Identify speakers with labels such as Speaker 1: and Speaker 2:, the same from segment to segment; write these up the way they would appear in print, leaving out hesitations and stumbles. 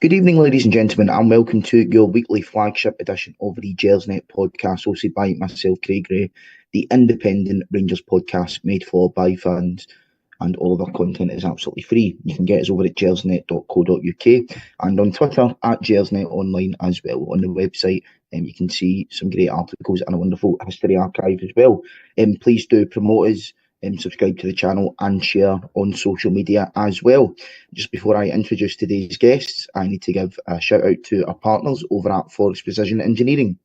Speaker 1: Good evening, ladies and gentlemen, and welcome to your weekly flagship edition of the Gersnet Podcast, hosted by myself, Craig Gray, the independent Rangers podcast made for by fans, and all of our content is absolutely free. You can get us over at gersnet.co.uk and on Twitter at gersnetonline as well. On the website, you can see some great articles and a wonderful history archive as well. Please do promote us. Subscribe to the channel and share on social media as well. Just before I introduce today's guests, I need to give a shout out to our partners over at Forrest Precision Engineering.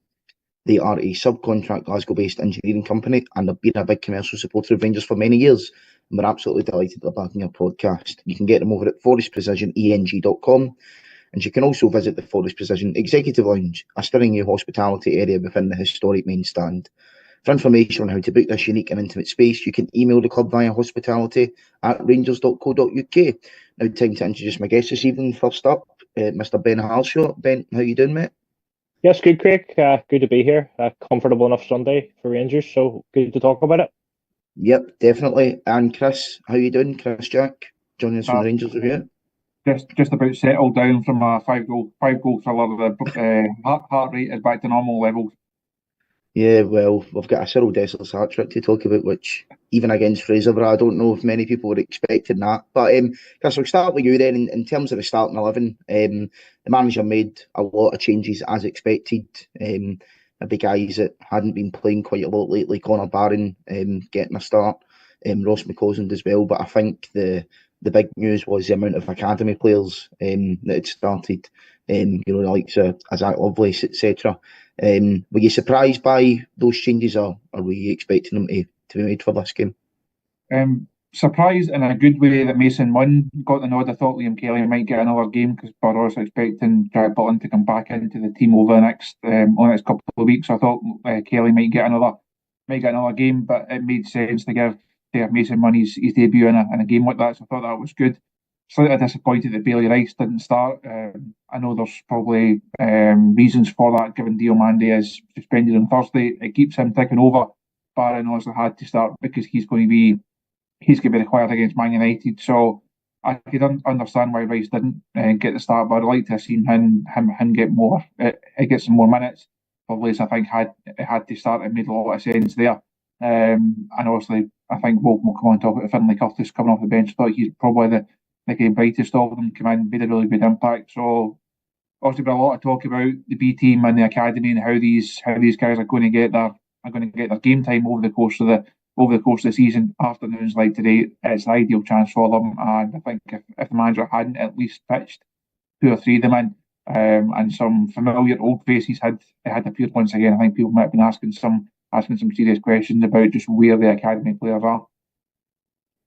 Speaker 1: They are a subcontract Glasgow-based engineering company and have been a big commercial supporter of Rangers for many years. And we're absolutely delighted they're backing our podcast. You can get them over at forrestprecisioneng.com, and you can also visit the Forrest Precision Executive Lounge, a stunning new hospitality area within the historic main stand. For information on how to book this unique and intimate space, you can email the club via hospitality@rangers.co.uk. Now, time to introduce my guest this evening. First up, Mr. Ben Halshaw. Ben, how you doing, mate?
Speaker 2: Yes, good, Craig. Good to be here. Comfortable enough Sunday for Rangers, so good to talk about it.
Speaker 1: Yep, definitely. And Chris, how you doing? Chris Jack, joining us from the Rangers Review.
Speaker 3: Just about settled down from a five goal thriller. The heart rate is back to normal levels.
Speaker 1: Yeah, well, we've got a Cyril Dessers hat-trick to talk about, which, even against Fraserburgh, I don't know if many people were expecting that. But, Chris, we'll start with you then. In terms of the starting 11, the manager made a lot of changes as expected. Maybe guys that hadn't been playing quite a lot lately, Connor Barron getting a start, Ross McCausland as well. But I think the big news was the amount of academy players that had started, the likes of Zach Lovelace, etc. Were you surprised by those changes, or were you expecting them to be made for this game?
Speaker 3: Surprised in a good way that Mason Munn got the nod. I thought Liam Kelly might get another game because Burrows expecting Jack Butland to come back into the team over the next couple of weeks. I thought Kelly might get another game, but it made sense to give Mason Munn his debut in a game like that. So I thought that was good. Slightly disappointed that Bailey Rice didn't start. I know there's probably reasons for that, given Diomande is suspended on Thursday. It keeps him ticking over. Barron also had to start because he's going to be required against Man United. So I could understand why Rice didn't get the start, but I'd like to have seen him get more, get some more minutes. Lovelace, I think, had to start. It made a lot of sense there. And obviously, I think we'll come on to talk about Finlay Curtis coming off the bench. I thought he's probably the brightest of them, come in, made a really good impact. So obviously been a lot of talk about the B team and the academy and how these guys are going to get their game time over the course of the season. Afternoons like today, it's an ideal chance for them. And I think if the manager hadn't at least pitched 2 or 3 of them in, and some familiar old faces had appeared once again, I think people might have been asking some serious questions about just where the academy players are.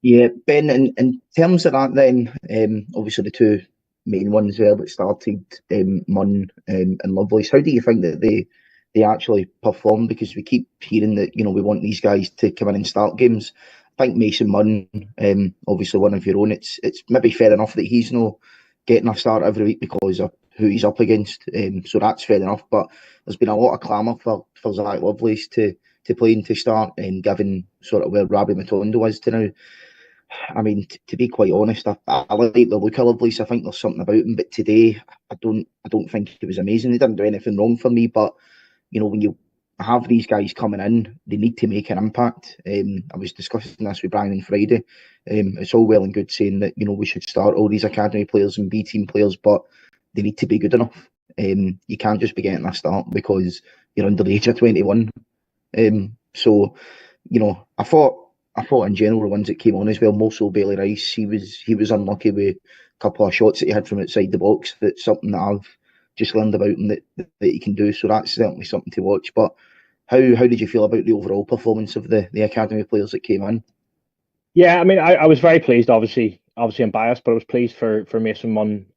Speaker 1: Yeah, Ben, in terms of that then, obviously the two main ones there that started, Munn and Lovelace, how do you think that they actually perform? Because we keep hearing that, we want these guys to come in and start games. I think Mason Munn, obviously one of your own, it's maybe fair enough that he's not getting a start every week because of who he's up against, so that's fair enough. But there's been a lot of clamour for Zach Lovelace to play and to start, and given sort of where Rabbi Matondo is to now. I mean, to be quite honest, I like the look of Lovelace. I think there's something about him, but today I don't think it was amazing. He didn't do anything wrong for me, but when you have these guys coming in, they need to make an impact. I was discussing this with Brian on Friday. It's all well and good saying that we should start all these academy players and B team players, but they need to be good enough. You can't just be getting a start because you're under the age of 21. So I thought in general the ones that came on as well, more so Bailey Rice, he was unlucky with a couple of shots that he had from outside the box. That's something that I've just learned about him that he can do. So that's certainly something to watch. But how did you feel about the overall performance of the academy players that came in?
Speaker 2: Yeah, I mean, I was very pleased. Obviously I'm biased, but I was pleased for Mason Munn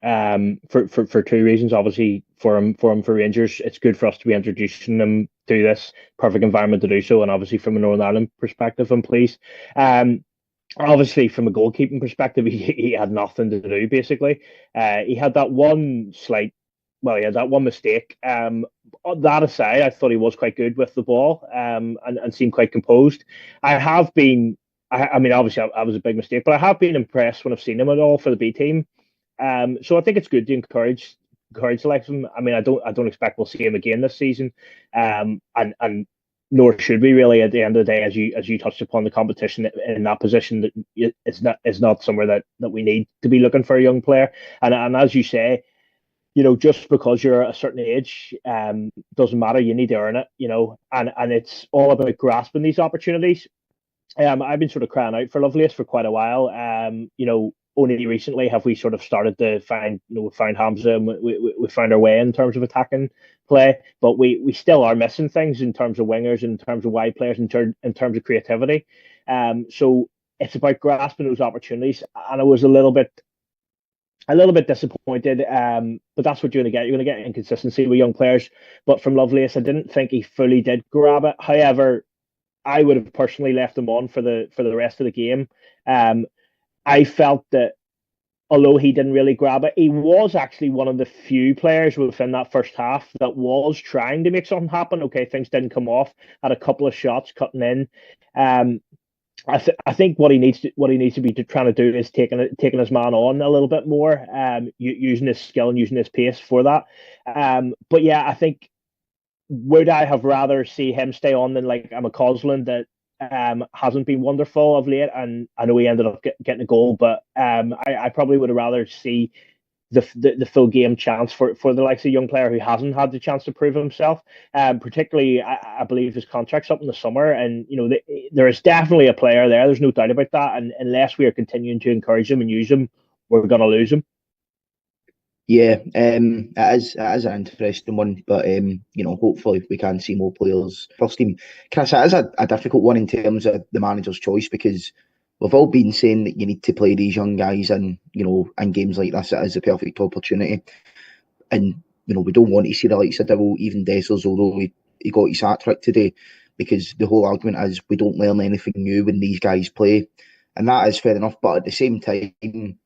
Speaker 2: for 2 reasons. Obviously for Rangers, it's good for us to be introducing them to this perfect environment to do so, and obviously from a Northern Ireland perspective, I'm pleased. Obviously from a goalkeeping perspective, he had nothing to do basically. He had that one mistake. That aside, I thought he was quite good with the ball, and seemed quite composed. I mean, obviously, that was a big mistake, but I have been impressed when I've seen him at all for the B team. So I think it's good to encourage encourage the likes of him. I mean, I don't expect we'll see him again this season, and nor should we really. At the end of the day, as you touched upon, the competition in that position that is not somewhere that we need to be looking for a young player. And as you say, just because you're a certain age, doesn't matter. You need to earn it, and it's all about grasping these opportunities. I've been sort of crying out for Lovelace for quite a while. Only recently have we sort of started to find, we found Hamza and we found our way in terms of attacking play, but we still are missing things in terms of wingers, in terms of wide players, in terms of creativity. So it's about grasping those opportunities, and I was a little bit disappointed. But that's what you're going to get. You're going to get inconsistency with young players. But from Lovelace, I didn't think he fully did grab it. However, I would have personally left him on for the rest of the game. I felt that although he didn't really grab it, he was actually one of the few players within that first half that was trying to make something happen. Okay, things didn't come off. Had a couple of shots cutting in. I think what he needs to be trying to do is taking his man on a little bit more, using his skill and using his pace for that. But yeah, I think, would I have rather see him stay on than like a McCausland that hasn't been wonderful of late, and I know he ended up getting a goal, but I probably would have rather see the full game chance for the likes of young player who hasn't had the chance to prove himself. Particularly, I believe his contract's up in the summer, and there is definitely a player there. There's no doubt about that, and unless we are continuing to encourage him and use him, we're going to lose him.
Speaker 1: Yeah, it is an interesting one, but hopefully we can see more players first team. Chris, it is a difficult one in terms of the manager's choice, because we've all been saying that you need to play these young guys, and in games like this, it is the perfect opportunity. And we don't want to see the likes of Dibble, even Dessers, although he got his hat trick today, because the whole argument is we don't learn anything new when these guys play, and that is fair enough. But at the same time,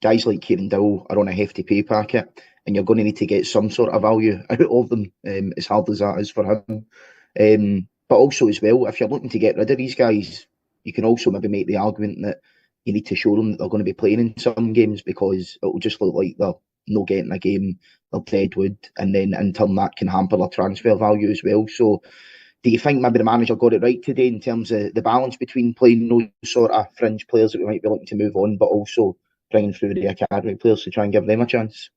Speaker 1: guys like Kieran Dowell are on a hefty pay packet, and you're going to need to get some sort of value out of them, as hard as that is for him. But also as well, if you're looking to get rid of these guys, you can also maybe make the argument that you need to show them that they're going to be playing in some games, because it will just look like they're not getting a game, they're deadwood, and then in turn that can hamper their transfer value as well. So do you think maybe the manager got it right today in terms of the balance between playing those sort of fringe players that we might be looking to move on, but also bringing through the academy players to try and give them a chance?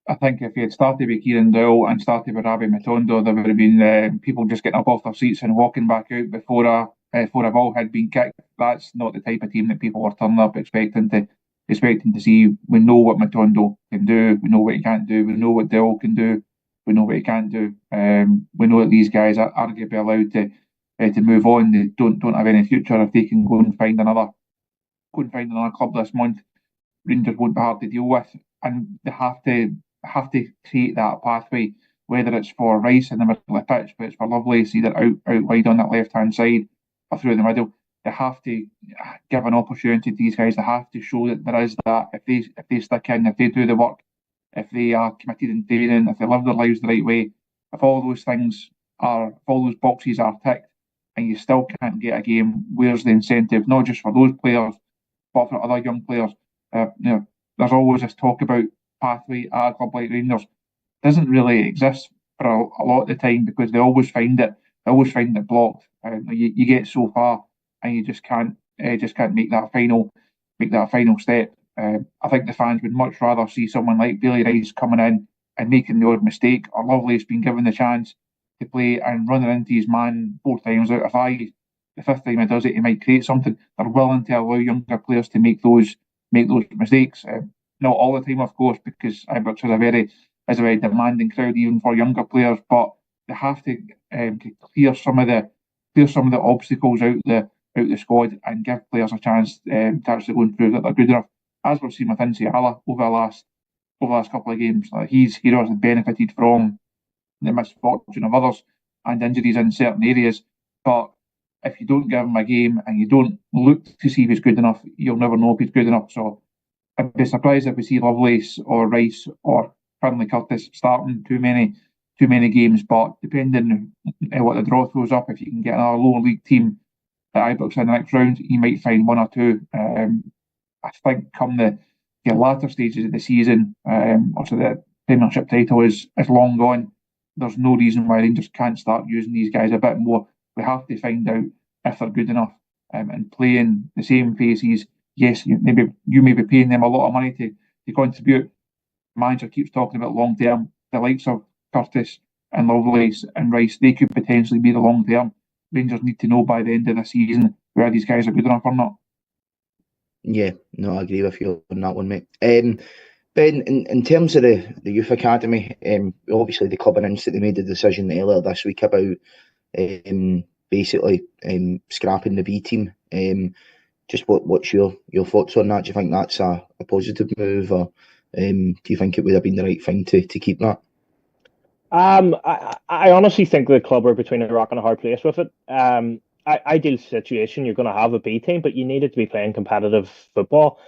Speaker 3: I think if he had started with Kieran Dowell and started with Rabbi Matondo, there would have been people just getting up off their seats and walking back out before a ball had been kicked. That's not the type of team that people were turning up expecting to see. We know what Matondo can do. We know what he can't do. We know what Dowell can do. We know what he can't do. We know that these guys are going to be allowed to move on. They don't have any future if they can go and find another club this month. Rangers won't be hard to deal with, and they have to create that pathway, whether it's for Rice in the middle of the pitch, but it's for Lovelace either out wide on that left hand side or through the middle. They have to give an opportunity to these guys. They have to show that there is that. If they stick in, if they do the work, if they are committed in training, if they live their lives the right way, if all those boxes are ticked, and you still can't get a game, where's the incentive? Not just for those players, but for other young players. There's always this talk about pathway at a club like Rangers. It doesn't really exist for a lot of the time, because they always find it blocked. You get so far and you just can't make that final step. I think the fans would much rather see someone like Bailey Rice coming in and making the odd mistake, or Lovelace being given the chance to play and running into his man 4 times out of 5. The 5th time he does it, he might create something. They're willing to allow younger players to make those mistakes. Not all the time, of course, because Ibrox is a very demanding crowd, even for younger players. But they have to clear some of the obstacles out the squad and give players a chance to actually go and prove that they're good enough. As we've seen with Insiala over the last couple of games, he's obviously benefited from the misfortune of others and injuries in certain areas. But if you don't give him a game and you don't look to see if he's good enough, you'll never know if he's good enough. So I'd be surprised if we see Lovelace or Rice or Finlay Curtis starting too many games. But depending on what the draw throws up, if you can get another lower league team at Ibrox in the next round, you might find 1 or 2. I think come the latter stages of the season, also Premiership title is long gone. There's no reason why Rangers can't start using these guys a bit more. We have to find out if they're good enough, and playing the same faces. Yes, you may be paying them a lot of money to contribute. Manager keeps talking about long term. The likes of Curtis and Lovelace and Rice, they could potentially be the long term. Rangers need to know by the end of the season whether these guys are good enough or not.
Speaker 1: Yeah, no, I agree with you on that one, mate. Ben, in terms of the youth academy, obviously the club announced that they made the decision earlier this week about basically scrapping the B team. Just what's your thoughts on that? Do you think that's a positive move, or do you think it would have been the right thing to keep that?
Speaker 2: I honestly think the club are between a rock and a hard place with it. Ideal situation, you're going to have a B team, but you need it to be playing competitive football.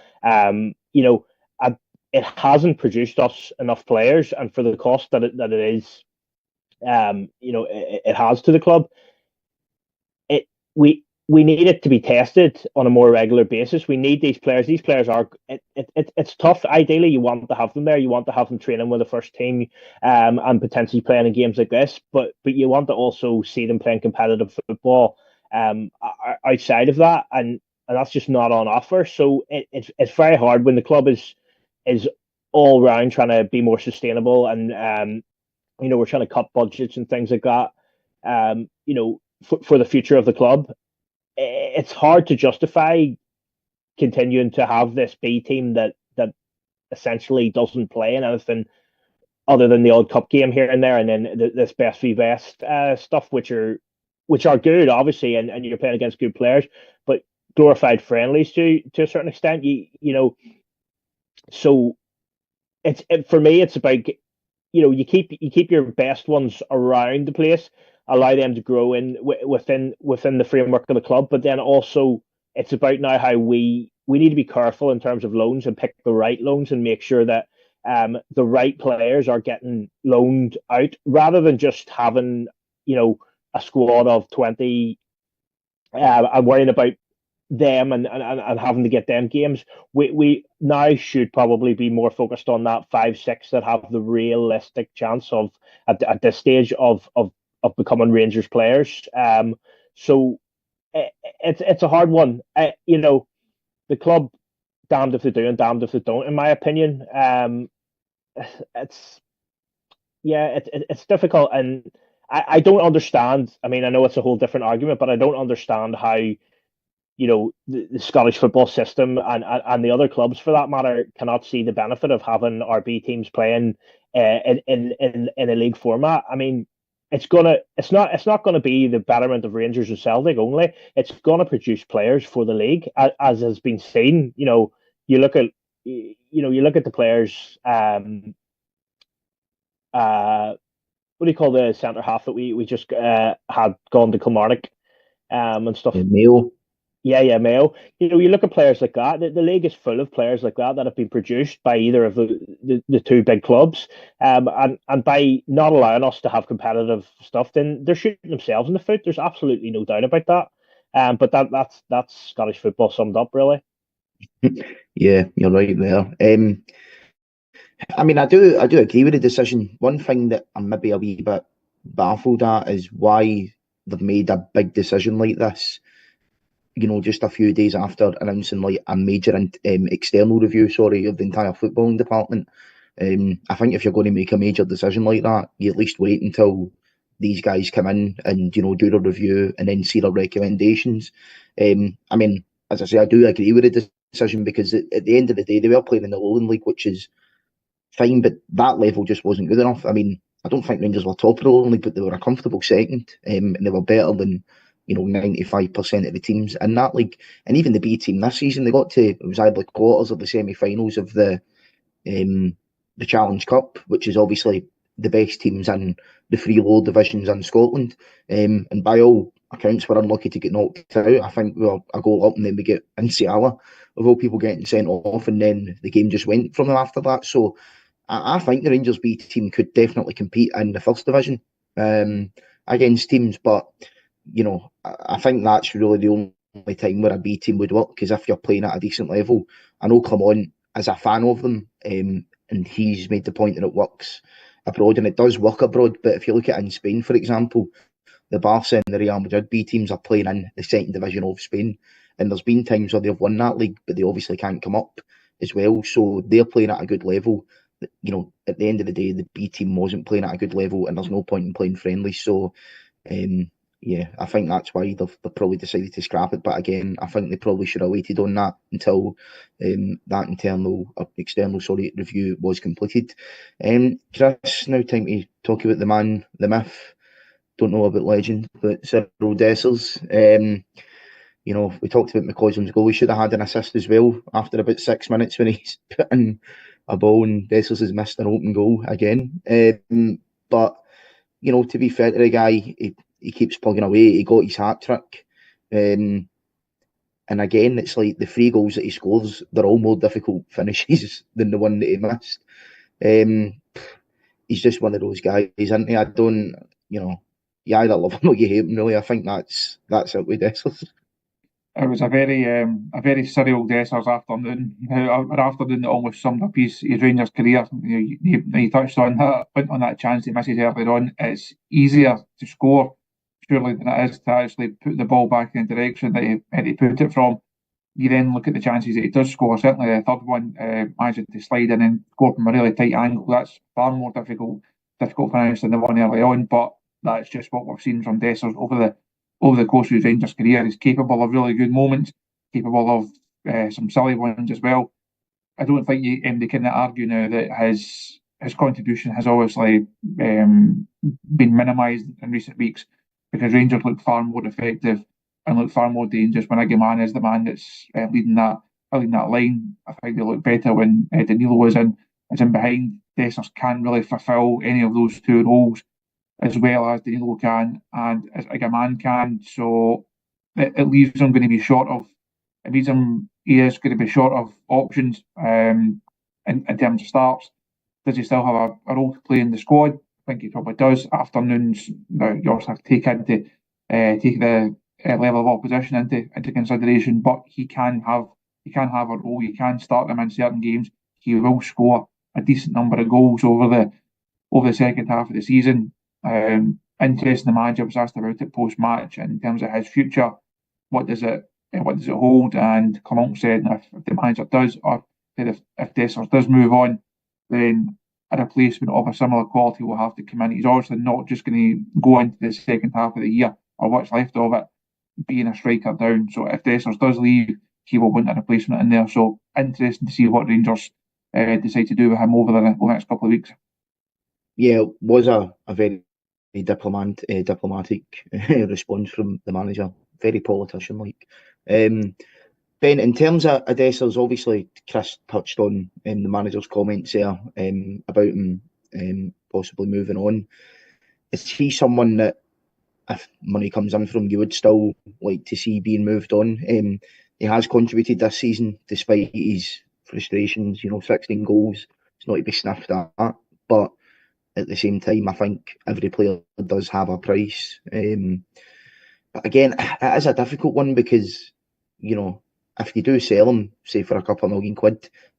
Speaker 2: It hasn't produced us enough players, and for the cost that it is, it has to the club. We need it to be tested on a more regular basis. We need these players. These players are it's tough. Ideally, you want to have them there. You want to have them training with the first team, and potentially playing in games like this. But you want to also see them playing competitive football outside of that, and that's just not on offer. So it's very hard when the club is all round trying to be more sustainable, and we're trying to cut budgets and things like that. For the future of the club, it's hard to justify continuing to have this B team that essentially doesn't play in anything other than the odd cup game here and there, and then this best v best stuff, which are good, obviously, and you're playing against good players, but glorified friendlies to a certain extent. So for me, it's about you keep your best ones around the place, allow them to grow within the framework of the club, but then also it's about now how we need to be careful in terms of loans and pick the right loans and make sure that the right players are getting loaned out, rather than just having a squad of 20 and worrying about them and having to get them games. We now should probably be more focused on that 5-6 that have the realistic chance of at this stage of becoming Rangers players. So it's a hard one. The club, damned if they do and damned if they don't, in my opinion. It's difficult, and I don't understand. I mean, I know it's a whole different argument, but I don't understand how the Scottish football system and the other clubs, for that matter, cannot see the benefit of having our B teams playing in a league format. I mean, it's not gonna be the betterment of Rangers and Celtic only. It's gonna produce players for the league, as has been seen. You look at the players. What do you call the centre half that we just had gone to Kilmarnock and stuff?
Speaker 1: Mayo.
Speaker 2: Yeah, Mayo. You look at players like that. The league is full of players like that have been produced by either of the two big clubs, and by not allowing us to have competitive stuff, then they're shooting themselves in the foot. There's absolutely no doubt about that. But that's Scottish football summed up, really.
Speaker 1: Yeah, you're right there. I mean, I do agree with the decision. One thing that I'm maybe a wee bit baffled at is why they've made a big decision like this, just a few days after announcing like a major external review, of the entire footballing department. I think if you're going to make a major decision like that, you at least wait until these guys come in and do the review and then see their recommendations. I mean, as I say, I do agree with the decision, because at the end of the day, they were playing in the Lowland League, which is fine, but that level just wasn't good enough. I mean, I don't think Rangers were top of the Lowland League, but they were a comfortable second, and they were better than 95% of the teams in that league. And even the B team this season, they got to, it was either quarters or the semi-finals of the Challenge Cup, which is obviously the best teams in the three lower divisions in Scotland. And by all accounts, we're unlucky to get knocked out. I think we were a goal up, and then we get Insiala, of all people, getting sent off, and then the game just went from them after that. So I think the Rangers B team could definitely compete in the first division against teams, but I think that's really the only time where a B team would work, because if you're playing at a decent level, I know, come on, as a fan of them, and he's made the point that it works abroad, and it does work abroad. But if you look at it in Spain, for example, the Barca and the Real Madrid B teams are playing in the second division of Spain, and there's been times where they've won that league, but they obviously can't come up as well. So they're playing at a good level. You know, at the end of the day, the B team wasn't playing at a good level, and there's no point in playing friendlies. So, yeah, I think that's why they've probably decided to scrap it. But again, I think they probably should have waited on that until that external review was completed. Chris, now time to talk about the man, the myth. Don't know about legend, but Cyril Dessers. You know, we talked about McCausland's goal. He should have had an assist as well after about 6 minutes when he's put in a ball, and Dessers has missed an open goal again. But, you know, to be fair to the guy, he keeps plugging away. He got his hat-trick. And again, it's like the 3 goals that he scores, they're all more difficult finishes than the one that he missed. He's just one of those guys, isn't he? I don't, you know, you either love him or you hate him, really. I think that's it with Dessers.
Speaker 3: It was a very surreal Dessers afternoon. An afternoon that almost summed up his Rangers career. You touched on that chance he misses earlier on. It's easier to score, surely, than it is to actually put the ball back in the direction that he put it from. You then look at the chances that he does score. Certainly the third one, managing to slide in and score from a really tight angle. That's far more difficult finish than the one early on. But that's just what we've seen from Dessers over the course of his Rangers career. He's capable of really good moments, capable of some silly ones as well. I don't think they can argue now that his contribution has obviously been minimised in recent weeks, because Rangers look far more effective and look far more dangerous when Agaman is the man that's leading that line. I think they look better when Danilo is in behind. Dessers can't really fulfil any of those 2 roles as well as Danilo can and as Agaman can. So it leaves him going to be short of. It means he is going to be short of options in terms of starts. Does he still have a role to play in the squad? I think he probably does. Afternoons, you also have to take the level of opposition into consideration. But he can have a role. You can start him in certain games. He will score a decent number of goals over the second half of the season. Interesting, the manager was asked about it post-match in terms of his future. What does it hold? And Clement said, if the manager does, or if Dessers does move on, then a replacement of a similar quality will have to come in. He's obviously not just going to go into the second half of the year, or what's left of it, being a striker down. So if Dessers does leave, he will want a replacement in there. So interesting to see what Rangers decide to do with him over the next couple of weeks.
Speaker 1: Yeah, it was a very diplomatic response from the manager, very politician-like. Ben, in terms of Dessers, obviously Chris touched on the manager's comments there about him possibly moving on. Is he someone that, if money comes in from, you would still like to see being moved on? He has contributed this season despite his frustrations. 16 goals. It's not to be sniffed at, but at the same time, I think every player does have a price. But again, it is a difficult one because, if you do sell him, say for a couple of £1 million,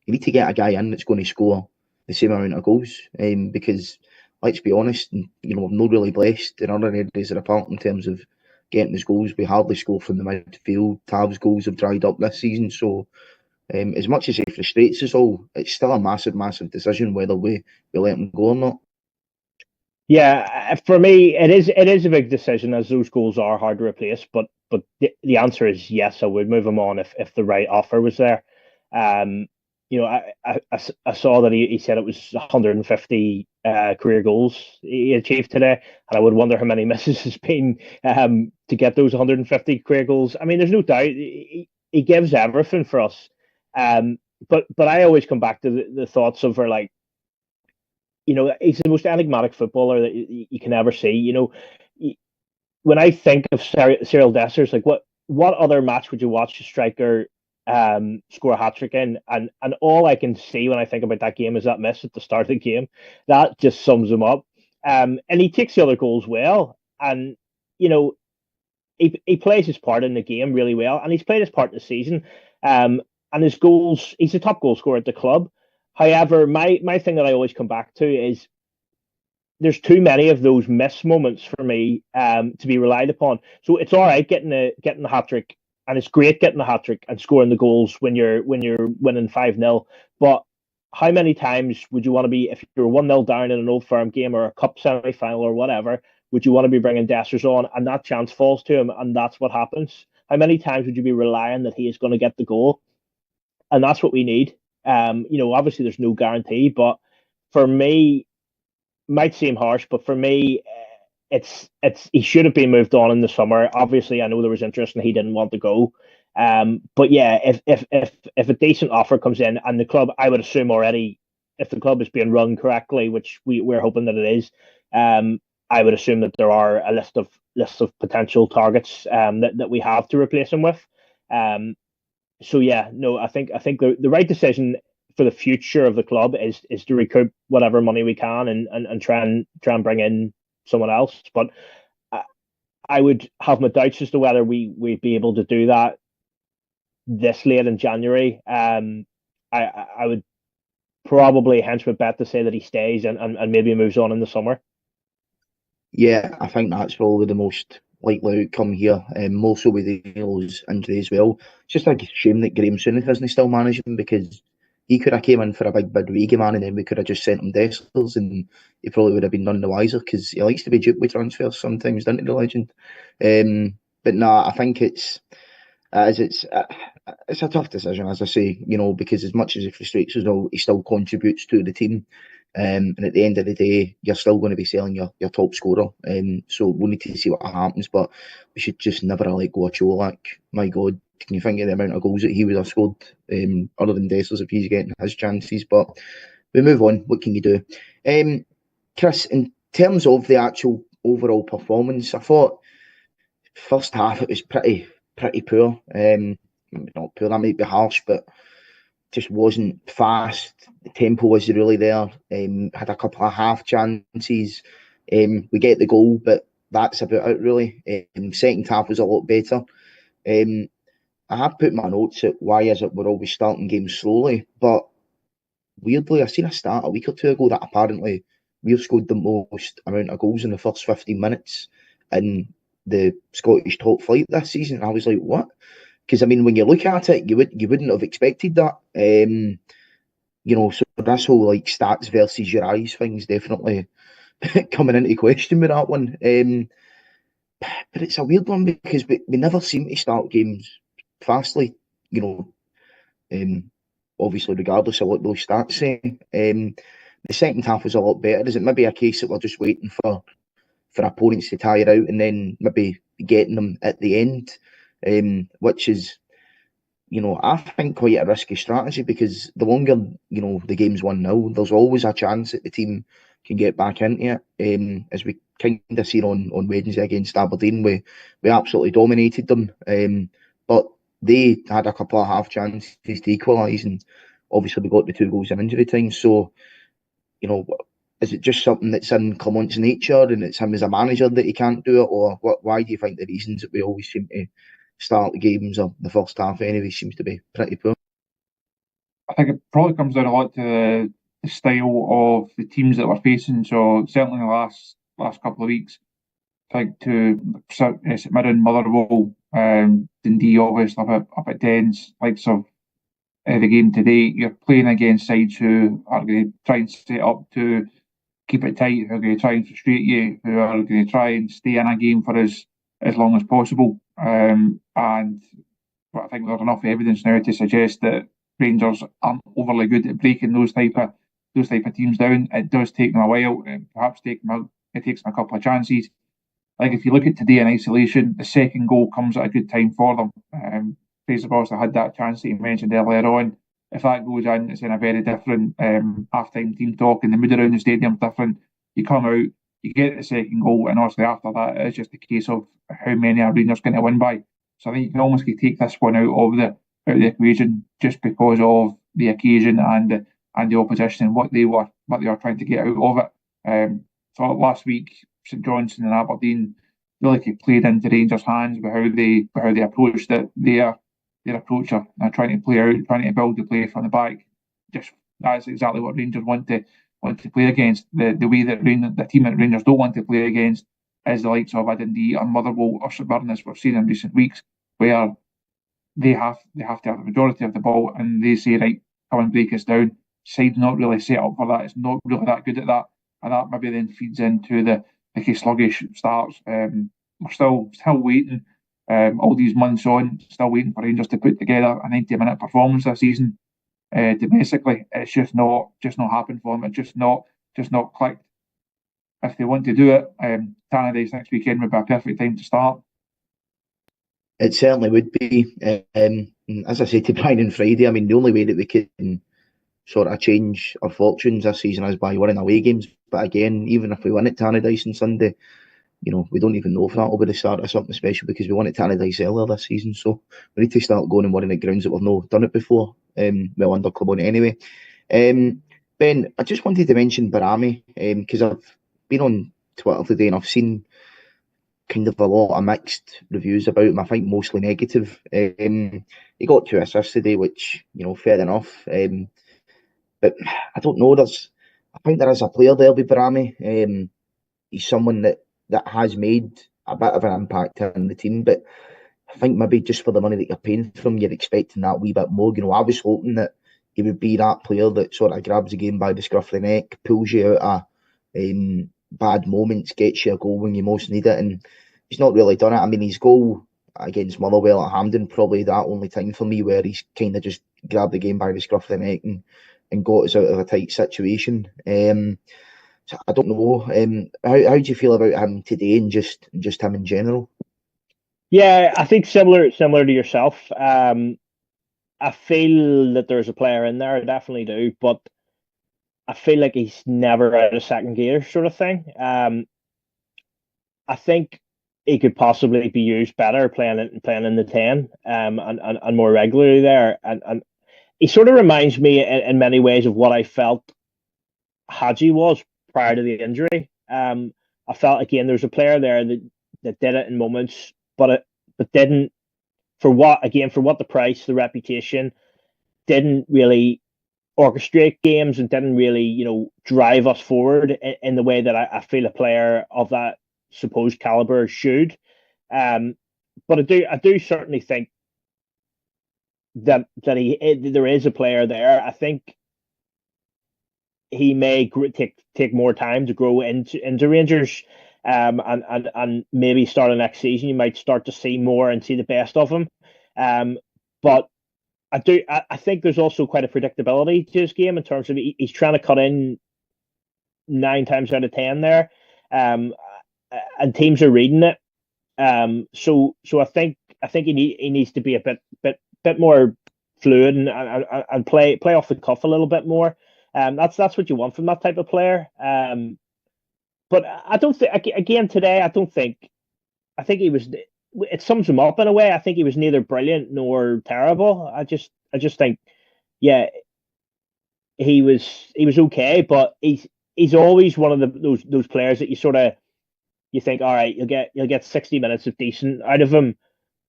Speaker 1: you need to get a guy in that's going to score the same amount of goals. Because, let's be honest, we're not really blessed in other areas of the park in terms of getting his goals. We hardly score from the midfield. Tav's goals have dried up this season. So, as much as it frustrates us all, it's still a massive, massive decision whether we let him go or not.
Speaker 2: Yeah, for me, it is a big decision, as those goals are hard to replace. But the answer is yes, I would move him on if the right offer was there. I saw that he said it was 150 career goals he achieved today, and I would wonder how many misses has been to get those 150 career goals. I mean, there's no doubt he gives everything for us. But I always come back to the thoughts of her, like, he's the most enigmatic footballer that you can ever see. When I think of Cyril Dessers, like what other match would you watch a striker score a hat-trick in? And all I can see when I think about that game is that miss at the start of the game. That just sums him up. And he takes the other goals well. And, he plays his part in the game really well. And he's played his part in the season. And his goals, he's the top goal scorer at the club. However, my thing that I always come back to is there's too many of those miss moments for me to be relied upon. So it's all right getting the hat trick, and it's great getting the hat trick and scoring the goals when you're winning 5-0. But how many times would you want to be, if you're 1-0 down in an Old Firm game or a cup semi final or whatever, would you want to be bringing Dessers on and that chance falls to him and that's what happens? How many times would you be relying that he is going to get the goal? And that's what we need. Obviously there's no guarantee, but for me, might seem harsh, but for me, it's he should have been moved on in the summer. Obviously, I know there was interest and he didn't want to go. But yeah, if a decent offer comes in and the club, I would assume already, if the club is being run correctly, which we're hoping that it is, I would assume that there are a list of potential targets that we have to replace him with. So yeah, no, I think the right decision for the future of the club is to recoup whatever money we can and try and bring in someone else. But I would have my doubts as to whether we'd be able to do that this late in January. I would probably hence would bet to say that he stays and maybe moves on in the summer.
Speaker 1: Yeah, I think that's probably the most likely outcome here, more so with Halo's injury as well. It's just a shame that Graham Souness isn't still managing, because he could have came in for a big bid Wege, man, and then we could have just sent him Dessers and he probably would have been none the wiser, because he likes to be duped with transfers sometimes, doesn't he, the legend? But I think it's a tough decision, as I say, because as much as it frustrates us all, he still contributes to the team. And at the end of the day, you're still going to be selling your top scorer. So we'll need to see what happens, but we should just never let go of Cholak. My God, can you think of the amount of goals that he would have scored, other than Dessers, if he's getting his chances? But we move on. What can you do? Chris, in terms of the actual overall performance, I thought first half it was pretty poor. Not poor, that might be harsh, but just wasn't fast. The tempo was really there. Had a couple of half chances. We get the goal, but that's about it really. Second half was a lot better. I have put my notes at why is it we're always starting games slowly, but weirdly, I seen a stat a week or two ago that apparently we've scored the most amount of goals in the first 15 minutes in the Scottish top flight this season. I was like, what? Because, I mean, when you look at it, you wouldn't have expected that. So this whole like stats versus your eyes thing's definitely coming into question with that one. But it's a weird one because we never seem to start games fastly, obviously regardless of what those stats say. The second half was a lot better. Is it maybe a case that we're just waiting for opponents to tire out and then maybe getting them at the end? Which is, I think quite a risky strategy, because the longer, the game's 1-0, there's always a chance that the team can get back into it. As we kind of seen on Wednesday against Aberdeen, we absolutely dominated them. But they had a couple of half chances to equalise, and obviously we got the 2 goals in injury time. So, is it just something that's in Clement's nature and it's him as a manager that he can't do it, or why do you think the reasons that we always seem to start the games, or the first half anyway, seems to be pretty poor?
Speaker 3: I think it probably comes down a lot to the style of the teams that we're facing. So certainly in the last couple of weeks, I think to St Mirren, Motherwell, Dundee, obviously up at Dens, likes of the game today, you're playing against sides who are going to try and set up to keep it tight, who are going to try and frustrate you, who are going to try and stay in a game for as long as possible. And I think there's enough evidence now to suggest that Rangers aren't overly good at breaking those type of teams down. It does take them a while, and perhaps it takes them a couple of chances. I think if you look at today in isolation, the second goal comes at a good time for them. Fraserburgh had that chance that you mentioned earlier on. If that goes in, it's in a very different half-time team talk, and the mood around the stadium's different. You come out, you get the second goal, and obviously after that, it's just a case of how many are Rangers going to win by. So I think you can almost take this one out of the equation just because of the occasion and the opposition and what they were trying to get out of it. So last week, St Johnstone and Aberdeen really played into Rangers' hands with how they approached it. Their approach of trying to play out, trying to build the play from the back, just that's exactly what Rangers want to play against. The way that the team that Rangers don't want to play against is the likes of Dundee or Motherwell or St Mirren, as we've seen in recent weeks, where they have to have the majority of the ball and they say, right, come and break us down. Side's not really set up for that. It's not really that good at that, and that maybe then feeds into the sluggish starts. We're still waiting. All these months on, still waiting for Rangers to put together a 90-minute performance this season. Domestically, it's just not happened for them. It's just not clicked. If they want to do it, Tannadice next weekend would be a perfect time to start.
Speaker 1: It certainly would be. As I said to Brian on Friday, I mean, the only way that we can sort of change our fortunes this season is by winning away games. But again, even if we win at Tannadice on Sunday, we don't even know if that will be the start of something special, because we won at Tannadice earlier this season. So we need to start going and winning at grounds that we've not done it before. Under club on it anyway. Ben, I just wanted to mention Barami, because I've been on Twitter today and I've seen kind of a lot of mixed reviews about him. I think mostly negative. He got 2 assists today, which, fair enough. But I don't know. I think there is a player there with Barami. He's someone that has made a bit of an impact in the team, but I think maybe just for the money that you're paying for him, you're expecting that wee bit more. I was hoping that he would be that player that sort of grabs the game by the scruff of the neck, pulls you out of bad moments, gets you a goal when you most need it, and he's not really done it. I mean, his goal against Motherwell at Hampden, probably that only time for me where he's kind of just grabbed the game by the scruff of the neck and got us out of a tight situation. So I don't know. How do you feel about him today and just him in general?
Speaker 2: Yeah, I think similar to yourself. I feel that there's a player in there, I definitely do, but I feel like he's never out of second gear, sort of thing. I think he could possibly be used better playing in the 10, and more regularly there. And he sort of reminds me in many ways of what I felt Hadji was prior to the injury. I felt again there's a player there that did it in moments, but didn't for what the price, the reputation, didn't really orchestrate games and didn't really drive us forward in the way that I feel a player of that supposed caliber should. But I do certainly think that there is a player there. I think he may take more time to grow into Rangers, and maybe start of next season you might start to see more and see the best of him. But I think there's also quite a predictability to his game in terms of he's trying to cut in 9 times out of 10 there, and teams are reading it. So I think he needs to be a bit more fluid and play off the cuff a little bit more. That's what you want from that type of player. But I don't think again today. I think he was. It sums him up in a way. I think he was neither brilliant nor terrible. I just think, yeah, he was okay, but he's always one of those players that you think, all right, you'll get 60 minutes of decent out of him,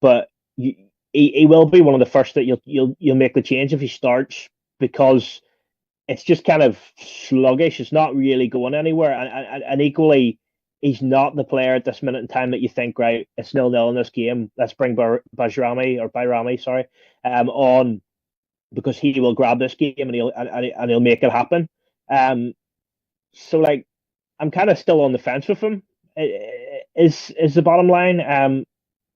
Speaker 2: but he will be one of the first that you'll make the change if he starts, because it's just kind of sluggish. It's not really going anywhere, and equally, he's not the player at this minute in time that you think, right, it's 0-0 in this game, let's bring Bayrami on, because he will grab this game and he'll make it happen. So like, I'm kind of still on the fence with him. Is the bottom line.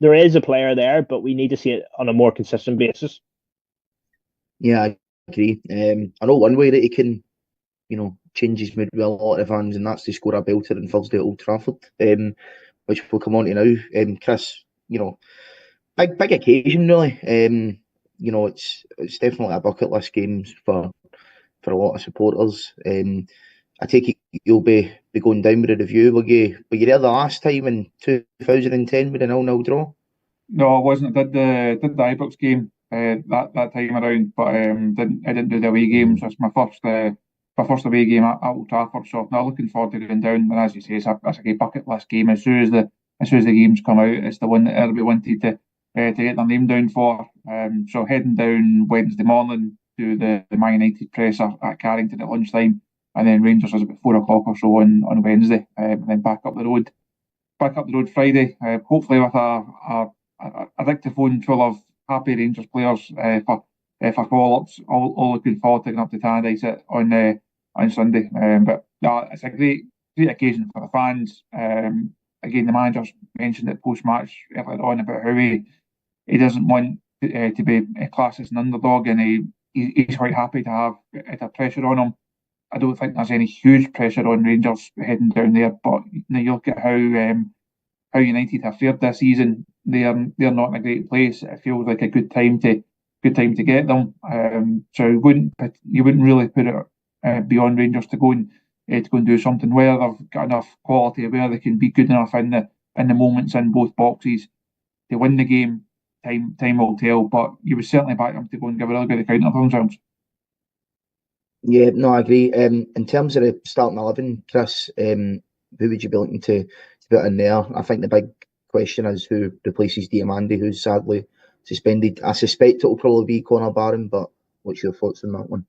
Speaker 2: There is a player there, but we need to see it on a more consistent basis.
Speaker 1: Yeah, I agree. I know one way that he can, change his mood with a lot of fans, and that's to score a belter on Thursday at Old Trafford, which we'll come on to now. Chris, big occasion really. It's definitely a bucket list game for a lot of supporters. I take it you'll be going down with a review. Were you there the last time in 2010 with a 0-0 draw?
Speaker 3: No, I wasn't. I did the Ibrox game that time around, but I didn't do the away games. That's my first away game at Old Trafford. So not looking forward to going down. And as you say, it's a bucket list game. As soon as the games come out, it's the one that everybody wanted to get their name down for. So heading down Wednesday morning, to the Man United press at Carrington at lunchtime, and then Rangers was about 4 o'clock or so on Wednesday, and then back up the road Friday. Hopefully with a dictaphone full of happy Rangers players for call-ups. All looking forward to getting up to Tannadice on Sunday. But it's a great occasion for the fans. Again, the manager's mentioned it post-match earlier on about how he doesn't want to be classed as an underdog, and he's quite happy to have the pressure on him. I don't think there's any huge pressure on Rangers heading down there, but you look at how United have fared this season. They're not in a great place. It feels like a good time to get them. So you wouldn't really put it beyond Rangers to go and do something where they've got enough quality where they can be good enough in the moments in both boxes to win the game. Time will tell, but you would certainly back them to go and give a really good account of themselves.
Speaker 1: Yeah, no, I agree. In terms of the starting 11, Chris, who would you be looking to put in there? I think the big question is who replaces Diamandi, who's sadly suspended. I suspect it will probably be Connor Barron, but what's your thoughts on that one?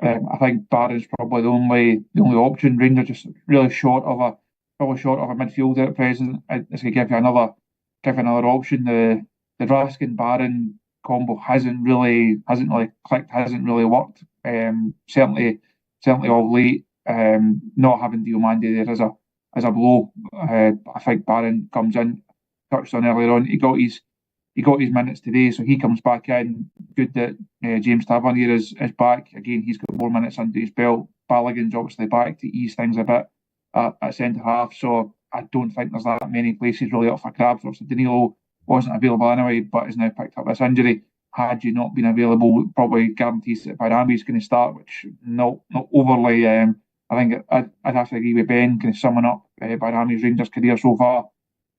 Speaker 3: I think Barron's probably the only option. Rangers just really short of a midfielder at present. This could give you another option. The Raskin Barron combo hasn't really clicked, hasn't really worked. Certainly of late. Not having Diomande there as a blow. I think Barron comes in, touched on earlier on. He got his minutes today, so he comes back in. Good that James Tavernier is back again. He's got more minutes under his belt. Balogun's obviously back to ease things a bit at centre half. So I don't think there's that many places really up for grabs. Obviously Danilo wasn't available anyway, but has now picked up this injury. Had you not been available, it probably guarantees that Bayrami is going to start, which not overly. I think I'd have to agree with Ben, kind of summing up Bayrami's Rangers career so far.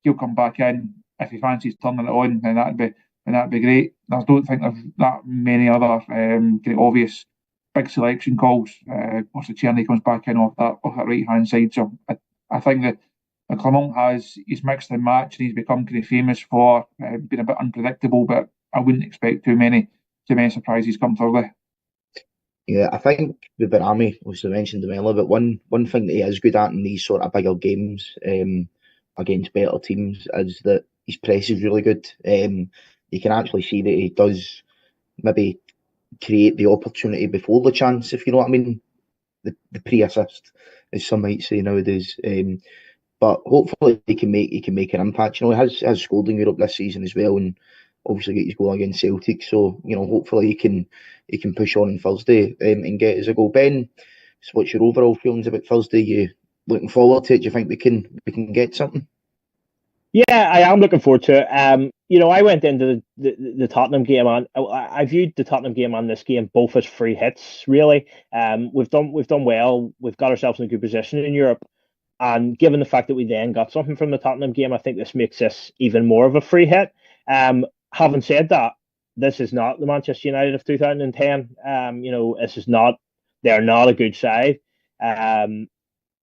Speaker 3: He'll come back in if he fancies turning it on, then that'd be great. I don't think there's that many other kind of obvious big selection calls. Once Czerny comes back in off that right hand side, so I think that Clement he's mixed and matched, and he's become kind of famous for being a bit unpredictable. But I wouldn't expect too many surprises come Thursday.
Speaker 1: Yeah, I think with Bayrami, as I mentioned him earlier, but one thing that he is good at in these sort of bigger games against better teams is that his press is really good. You can actually see that he does maybe create the opportunity before the chance, if you know what I mean. The pre-assist, as some might say nowadays. But hopefully he can make an impact. He has scored in Europe this season as well, and obviously get his goal against Celtic. So hopefully he can push on Thursday and get us a goal. Ben, so what's your overall feelings about Thursday? You looking forward to it? Do you think we can get something?
Speaker 2: Yeah, I am looking forward to it. I went into the Tottenham game, and I viewed the Tottenham game and this game both as free hits. Really, we've done well. We've got ourselves in a good position in Europe, and given the fact that we then got something from the Tottenham game, I think this makes this even more of a free hit. Having said that, this is not the Manchester United of 2010. This is not. They're not a good side. They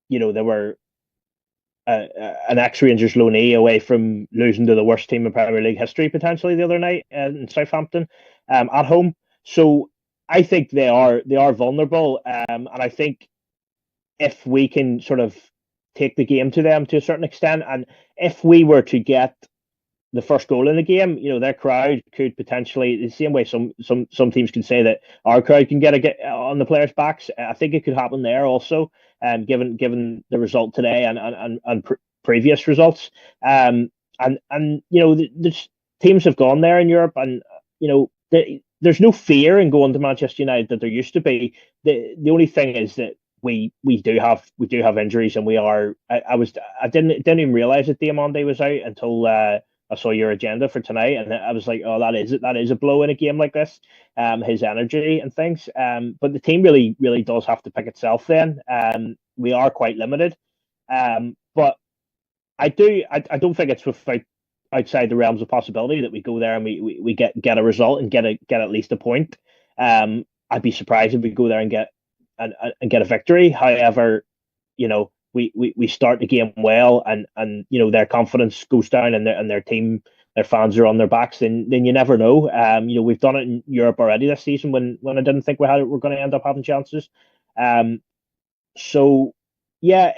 Speaker 2: were an ex-Rangers loanee away from losing to the worst team in Premier League history potentially the other night in Southampton at home. So I think they are vulnerable, and I think if we can sort of take the game to them to a certain extent, and if we were to get the first goal in the game, their crowd could potentially, the same way some teams can say that our crowd can get on the players' backs. I think it could happen there also, given the result today and previous results. The teams have gone there in Europe, and there's no fear in going to Manchester United that there used to be. The only thing is that we do have injuries, and we are. I didn't even realize that Diamande was out until I saw your agenda for tonight, and I was like, oh, that is a blow in a game like this. His energy and things. But the team really, really does have to pick itself then. We are quite limited. But I don't think it's outside the realms of possibility that we go there and we get a result and get at least a point. I'd be surprised if we go there and get a victory. However, we start the game well, and their confidence goes down, and their team their fans are on their backs, then you never know. We've done it in Europe already this season when I didn't think we're going to end up having chances. So yeah,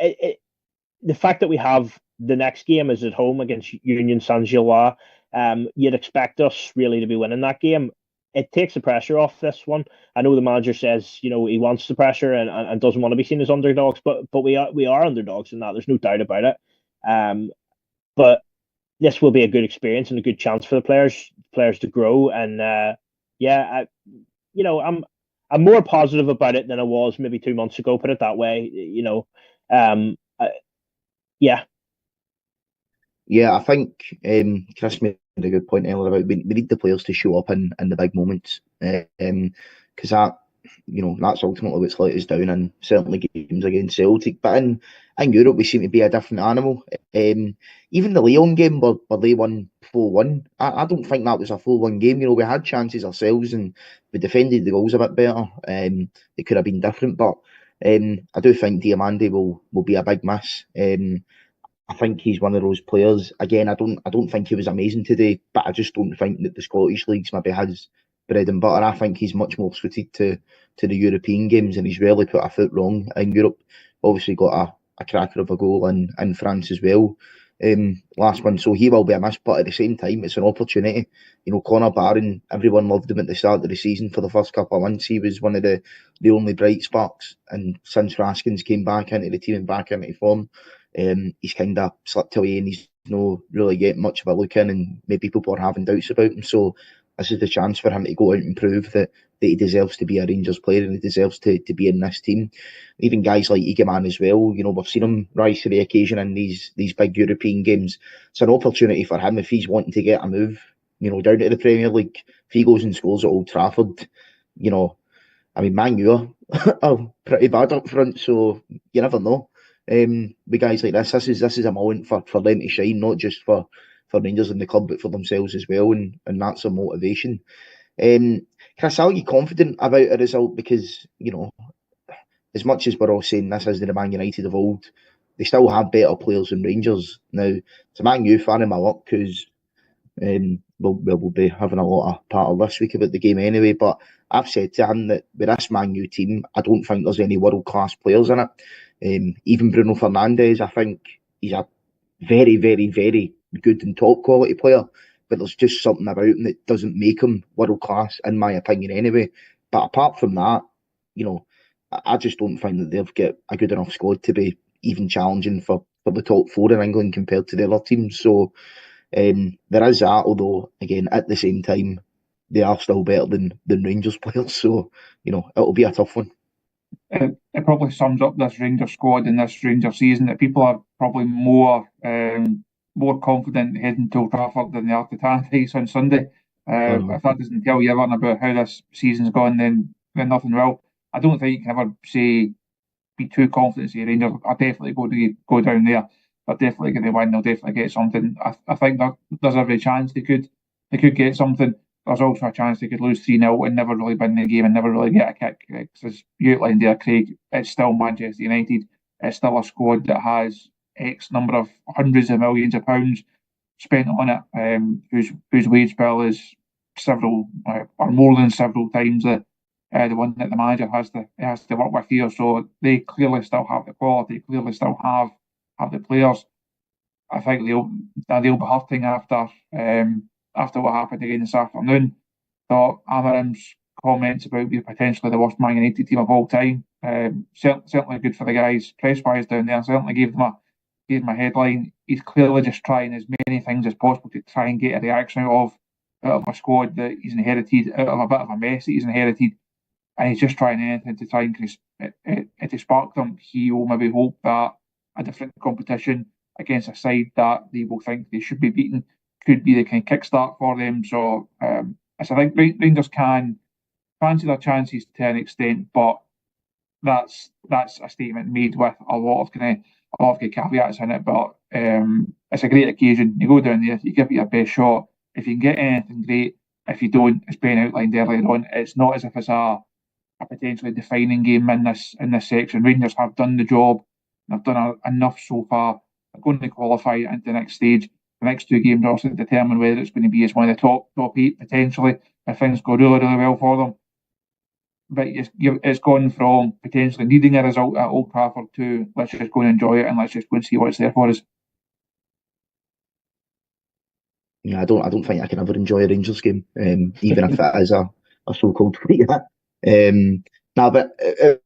Speaker 2: the fact that we have the next game is at home against Union Saint-Gilloise, you'd expect us really to be winning that game. It takes the pressure off this one. I know the manager says, he wants the pressure and doesn't want to be seen as underdogs, but we are underdogs in that. There's no doubt about it. But this will be a good experience and a good chance for the players to grow. And I'm more positive about it than I was maybe 2 months ago. Put it that way. Yeah.
Speaker 1: Yeah, I think Chris made a good point earlier about we need the players to show up in the big moments, because that's ultimately what's let us down in certainly games against Celtic. But in Europe, we seem to be a different animal. Even the Lyon game where they won 4-1, I don't think that was a 4-1 game. We had chances ourselves and we defended the goals a bit better. It could have been different, but I do think Diamande will be a big miss. I think he's one of those players. Again, I don't think he was amazing today, but I just don't think that the Scottish leagues maybe his bread and butter. I think he's much more suited to the European games, and he's rarely put a foot wrong in Europe. Obviously got a cracker of a goal in France as well. Last one, so he will be a miss, but at the same time, it's an opportunity. Connor Barron, everyone loved him at the start of the season for the first couple of months. He was one of the only bright sparks, and since Raskins came back into the team and back into form, he's kind of slipped away and he's not really getting much of a look in, and maybe people are having doubts about him. So this is the chance for him to go out and prove that he deserves to be a Rangers player and he deserves to be in this team. Even guys like Egeman as well, we've seen him rise to the occasion in these big European games. It's an opportunity for him if he's wanting to get a move, down to the Premier League. If he goes and scores at Old Trafford, Man U are pretty bad up front, so you never know. With guys like this is a moment for them to shine, not just for Rangers and the club, but for themselves as well, and that's a motivation. Chris, are you confident about a result? Because, as much as we're all saying this isn't the Man United of old, they still have better players than Rangers. Now, it's a Man U fan in my luck, because we'll be having a lot of part of this week about the game anyway, but I've said to him that with this Man U team, I don't think there's any world-class players in it. Even Bruno Fernandes, I think he's a very, very, very good and top quality player, but there's just something about him that doesn't make him world-class, in my opinion anyway. But apart from that, I just don't think that they've got a good enough squad to be even challenging for the top four in England compared to the other teams. So there is that, although, again, at the same time, they are still better than Rangers players. So, it'll be a tough one.
Speaker 3: It probably sums up this Rangers squad in this Rangers season, that people are probably more confident heading to Old Trafford than they are to Tannadice on Sunday. If that doesn't tell you anything about how this season's gone, then nothing will. I don't think you can ever be too confident that Rangers are definitely going to go down there. They're definitely going to win. They'll definitely get something. I think there's every chance they could get something. There's also a chance they could lose 3-0 and never really win the game and never really get a kick. As you outlined there, Craig, it's still Manchester United. It's still a squad that has X number of hundreds of millions of pounds spent on it, whose wage bill is several or more than several times the one that the manager has to work with here. So they clearly still have the quality, clearly still have the players. I think they'll be hurting after what happened again this afternoon. Thought Amarim's comments about being potentially the worst Man United team of all time, certainly good for the guys press-wise down there. Certainly gave them a headline. He's clearly just trying as many things as possible to try and get a reaction out of a squad that he's inherited, out of a bit of a mess that he's inherited, and he's just trying anything to try and to spark them. He will maybe hope that a different competition against a side that they will think they should be beaten could be the kind of kickstart for them. So I think Rangers can fancy their chances to an extent, but that's a statement made with a lot of caveats in it. But it's a great occasion. You go down there, you give it your best shot. If you can get anything, great. If you don't, as Ben outlined earlier on, it's not as if it's a potentially defining game in this section. Rangers have done the job. They've done enough so far. They're going to qualify into the next stage. the next two games also determine whether it's going to be as one of the top 8 potentially if things go really, really well for them. But it's gone from potentially needing a result at Old Trafford to let's just go and enjoy it and let's just go and see what's there for us.
Speaker 1: Yeah, I don't think I can ever enjoy a Rangers game, even if it is a so-called free hit. But it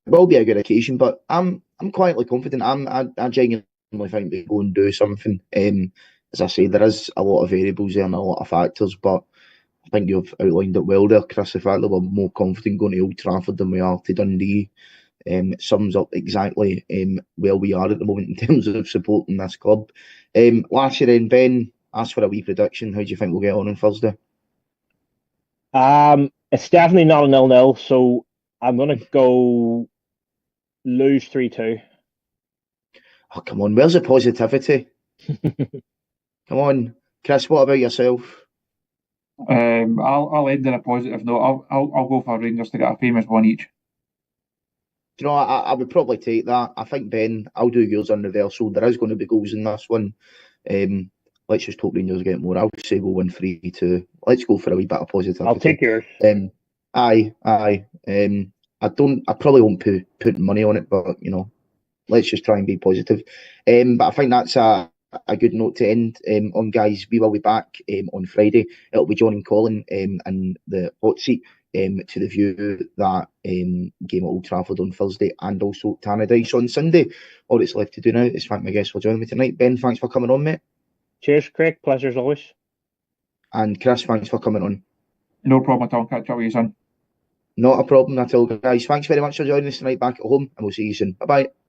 Speaker 1: will be a good occasion. But I'm quietly confident. I genuinely think they go and do something. As I say, there is a lot of variables there and a lot of factors, but I think you've outlined it well there, Chris. The fact that we're more confident going to Old Trafford than we are to Dundee sums up exactly where we are at the moment in terms of supporting this club. Lastly then, Ben, ask for a wee prediction. How do you think we'll get on Thursday?
Speaker 2: It's definitely not a 0-0, so I'm going to go lose 3-2.
Speaker 1: Oh, come on. Where's the positivity? Come on. Chris, what about yourself?
Speaker 3: I'll end on a positive note. I'll go for Rangers to get a famous one each.
Speaker 1: Do you know, I would probably take that. I think, Ben, I'll do yours on reversal. There is going to be goals in this one. Let's just hope Rangers get more. I'll say we'll win 3-2. Let's go for a wee bit of positivity.
Speaker 2: I'll take yours.
Speaker 1: Aye. I probably won't put money on it, but let's just try and be positive. But I think that's a good note to end on, guys. We will be back on Friday. It'll be John and Colin in the hot seat to review that game at Old Trafford on Thursday and also Tannadice on Sunday. All that's left to do now is thank my guests for joining me tonight. Ben, thanks for coming on, mate.
Speaker 2: Cheers, Craig. Pleasure as always.
Speaker 1: And Chris, thanks for coming on.
Speaker 3: No problem at all. Catch up with you, son.
Speaker 1: Not a problem at all, guys. Thanks very much for joining us tonight back at home, and we'll see you soon. Bye-bye.